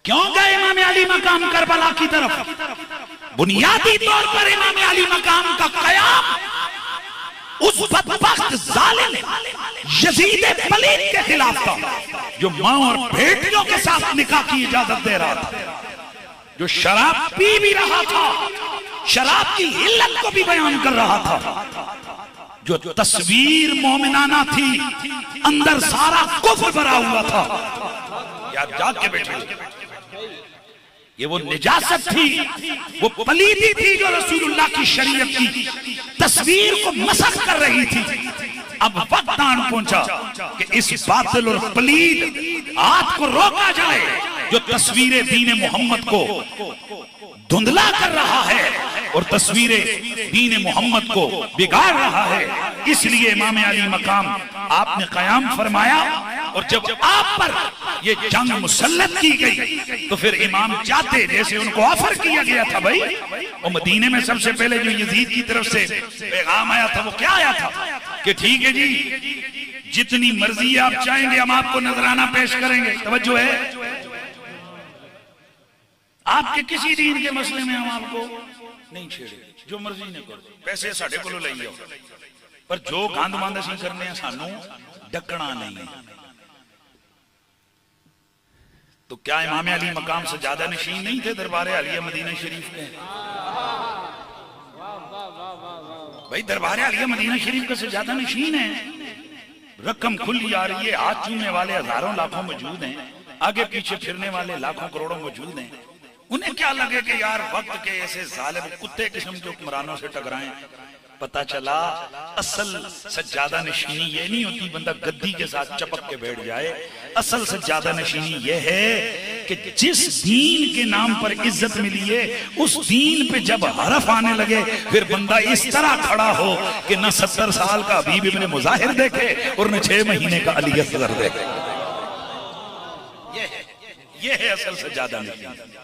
क्यों गए इमाम अली मकाम करबला की तरफ? बुनियादी तौर पर इमाम अली मकाम का कयाम उस बदबख्त जालिम यजीद पलीद के खिलाफ था, जो मां और बेटियों के साथ निकाह की इजाजत दे रहा था, जो शराब पी भी रहा था, शराब की इल्लत को भी बयान कर रहा था, जो तस्वीर मोमिनाना थी, अंदर सारा कुफ्र भरा हुआ था। याद जाग के बैठे, ये वो निजासत थी, वो पलीदी थी जो रसूलुल्लाह की शरीयत की तस्वीर को मसख कर रही थी। अब वक्त आन पहुंचा कि इस बातिल और पलीद हाथ को रोका जाए जो तस्वीरें दीन मोहम्मद को धुंधला कर रहा है और तस्वीरें दीन मोहम्मद को बिगाड़ रहा है। इसलिए इमाम अली मकाम आपने कयाम फरमाया, और जब आप पर ये जंग मुसल्लत की गई तो फिर इमाम चाहते, जैसे उनको ऑफर किया गया था, भाई वो मदीने में सबसे पहले जो यजीद की तरफ से पैगाम आया था वो क्या आया था कि ठीक है जी, जितनी मर्जी आप चाहेंगे हम आपको नजराना पेश करेंगे। तवज्जो है, आपके किसी दीन के मसले में हम आपको नहीं छेड़े, जो मर्जी ने करो, पैसे साढ़े को ले आओ, पर जो गंद मंद असीं करने हैं सानू डकना नहीं है। तो क्या इमाम अली मकाम से ज्यादा नशीन नहीं थे दरबार आलिया मदीना शरीफ के? भाई दरबार आलिया मदीना शरीफ का से ज्यादा नशीन है। रकम खुली आ रही है, हाथ चूमने वाले हजारों लाखों मौजूद हैं, आगे पीछे फिरने वाले लाखों करोड़ों मौजूद हैं। उन्हें क्या लगे कि यार वक्त के ऐसे जालिम कुत्ते किस्म के हुक्मरानों से टकराएं। पता चला असल सज्जादा नशीनी ये नहीं होती बंदा गद्दी के साथ चपक के बैठ जाए। असल सज्जादा नशीनी ये है कि जिस दीन के नाम पर इज्जत मिली है उस दीन पे जब हरफ आने लगे फिर बंदा इस तरह खड़ा हो कि न 70 साल का हबीब इब्न मुजाहिर देखे और न 6 महीने का अली असगर देखे। ये है असल सज्जादा नशीनी।